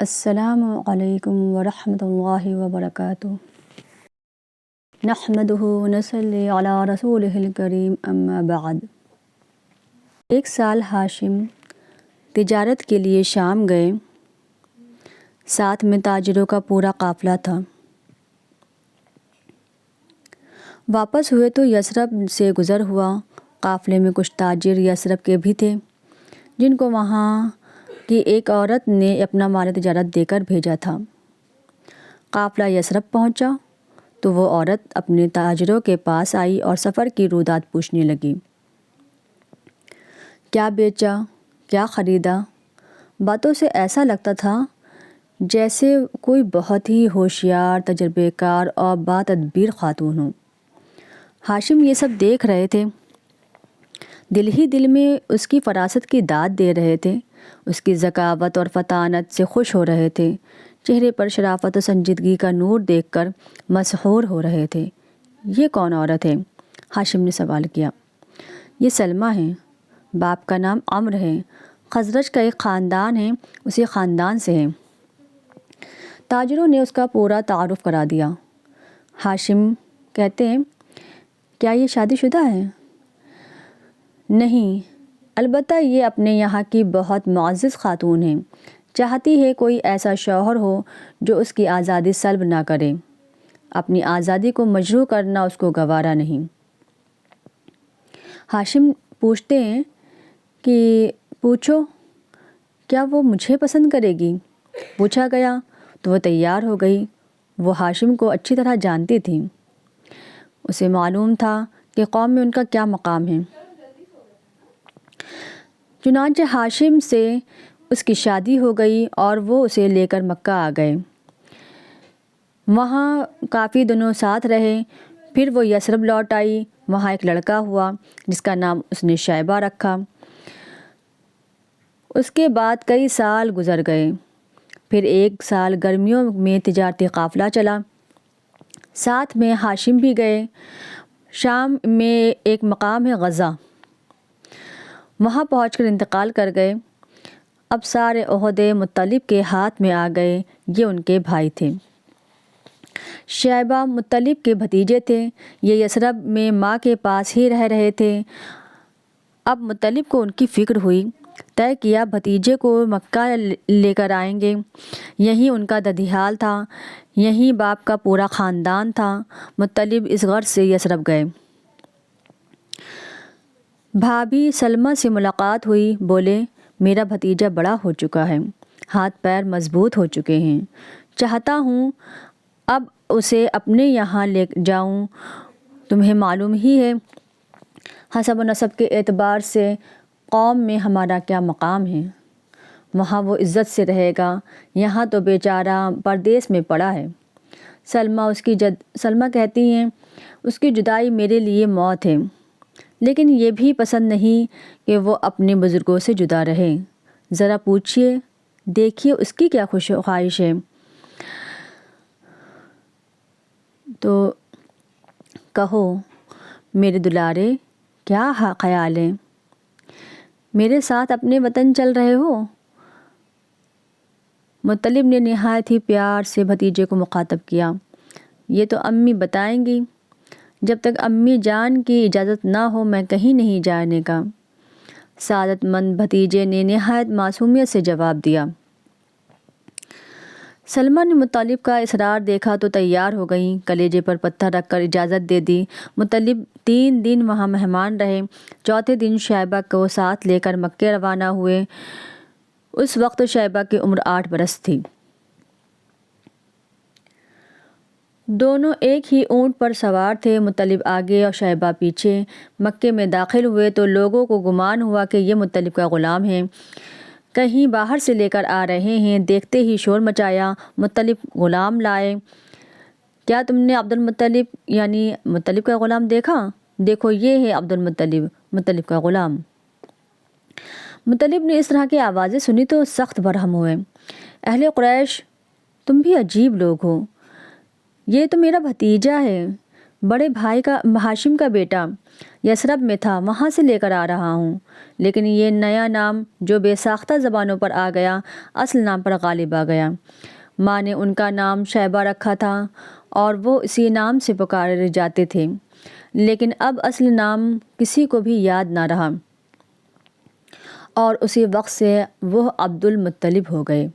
السلام علیکم ورحمۃ اللہ وبرکاتہ۔ نحمدہ ونصلی علی رسولہ الکریم، اما بعد۔ ایک سال ہاشم تجارت کے لیے شام گئے، ساتھ میں تاجروں کا پورا قافلہ تھا۔ واپس ہوئے تو یثرب سے گزر ہوا۔ قافلے میں کچھ تاجر یثرب کے بھی تھے، جن کو وہاں کی ایک عورت نے اپنا مال تجارت دے کر بھیجا تھا۔ قافلہ یثرب پہنچا تو وہ عورت اپنے تاجروں کے پاس آئی اور سفر کی روداد پوچھنے لگی۔ کیا بیچا، کیا خریدا؟ باتوں سے ایسا لگتا تھا جیسے کوئی بہت ہی ہوشیار، تجربے کار اور باتدبیر خاتون ہو۔ ہاشم یہ سب دیکھ رہے تھے، دل ہی دل میں اس کی فراست کی داد دے رہے تھے، اس کی ذکاوت اور فطانت سے خوش ہو رہے تھے، چہرے پر شرافت و سنجیدگی کا نور دیکھ کر مسحور ہو رہے تھے۔ یہ کون عورت ہے؟ ہاشم نے سوال کیا۔ یہ سلمیٰ ہے، باپ کا نام عمرو ہے، خزرج کا ایک خاندان ہے، اسی خاندان سے ہے۔ تاجروں نے اس کا پورا تعارف کرا دیا۔ ہاشم کہتے ہیں، کیا یہ شادی شدہ ہے؟ نہیں، البتہ یہ اپنے یہاں کی بہت معزز خاتون ہے، چاہتی ہے کوئی ایسا شوہر ہو جو اس کی آزادی سلب نہ کرے، اپنی آزادی کو مجروح کرنا اس کو گوارا نہیں۔ ہاشم پوچھتے ہیں کہ پوچھو، کیا وہ مجھے پسند کرے گی؟ پوچھا گیا تو وہ تیار ہو گئی۔ وہ ہاشم کو اچھی طرح جانتی تھی، اسے معلوم تھا کہ قوم میں ان کا کیا مقام ہے۔ چنانچہ ہاشم سے اس کی شادی ہو گئی اور وہ اسے لے کر مکہ آ گئے۔ وہاں کافی دنوں ساتھ رہے، پھر وہ یثرب لوٹ آئی۔ وہاں ایک لڑکا ہوا جس کا نام اس نے شیبہ رکھا۔ اس کے بعد کئی سال گزر گئے، پھر ایک سال گرمیوں میں تجارتی قافلہ چلا، ساتھ میں ہاشم بھی گئے۔ شام میں ایک مقام ہے غزہ، وہاں پہنچ کر انتقال کر گئے۔ اب سارے عہدے مطلب کے ہاتھ میں آ گئے، یہ ان کے بھائی تھے۔ شیبہ مطلب کے بھتیجے تھے، یہ یثرب میں ماں کے پاس ہی رہ رہے تھے۔ اب مطلب کو ان کی فکر ہوئی، طے کیا بھتیجے کو مکہ لے کر آئیں گے۔ یہیں ان کا ددھیال تھا، یہیں باپ کا پورا خاندان تھا۔ مطلب اس غرض سے یثرب گئے۔ بھابھی سلمیٰ سے ملاقات ہوئی، بولے، میرا بھتیجا بڑا ہو چکا ہے، ہاتھ پیر مضبوط ہو چکے ہیں، چاہتا ہوں اب اسے اپنے یہاں لے جاؤں۔ تمہیں معلوم ہی ہے حسب و نسب کے اعتبار سے قوم میں ہمارا کیا مقام ہے، وہاں وہ عزت سے رہے گا، یہاں تو بیچارہ پردیس میں پڑا ہے۔ سلمیٰ کہتی ہیں، اس کی جدائی میرے لیے موت ہے، لیکن یہ بھی پسند نہیں کہ وہ اپنے بزرگوں سے جدا رہے۔ ذرا پوچھئے، دیکھیے اس کی کیا خواہش ہے۔ تو کہو، میرے دلارے، کیا خیال ہے؟ میرے ساتھ اپنے وطن چل رہے ہو؟ مطلب نے نہایت ہی پیار سے بھتیجے کو مخاطب کیا۔ یہ تو امی بتائیں گی، جب تک امی جان کی اجازت نہ ہو میں کہیں نہیں جانے کا۔ سعادت مند بھتیجے نے نہایت معصومیت سے جواب دیا۔ سلمیٰ نے مطلب کا اصرار دیکھا تو تیار ہو گئیں، کلیجے پر پتھر رکھ کر اجازت دے دی۔ مطلب 3 دن وہاں مہمان رہے، چوتھے دن شیبہ کو ساتھ لے کر مکے روانہ ہوئے۔ اس وقت شیبہ کی عمر 8 برس تھی۔ دونوں ایک ہی اونٹ پر سوار تھے، مطلب آگے اور شیبہ پیچھے۔ مکے میں داخل ہوئے تو لوگوں کو گمان ہوا کہ یہ مطلب کا غلام ہے، کہیں باہر سے لے کر آ رہے ہیں۔ دیکھتے ہی شور مچایا، مطلب غلام لائے۔ کیا تم نے عبد المطلب یعنی مطلب کا غلام دیکھا؟ دیکھو یہ ہے عبد المطلب، مطلب کا غلام۔ مطلب نے اس طرح کی آوازیں سنی تو سخت برہم ہوئے۔ اہل قریش، تم بھی عجیب لوگ ہو، یہ تو میرا بھتیجا ہے، بڑے بھائی کا ہاشم کا بیٹا یثرب میں تھا، وہاں سے لے کر آ رہا ہوں۔ لیکن یہ نیا نام جو بے ساختہ زبانوں پر آ گیا، اصل نام پر غالب آ گیا۔ ماں نے ان کا نام شیبہ رکھا تھا اور وہ اسی نام سے پکارے جاتے تھے، لیکن اب اصل نام کسی کو بھی یاد نہ رہا اور اسی وقت سے وہ عبد المطلب ہو گئے۔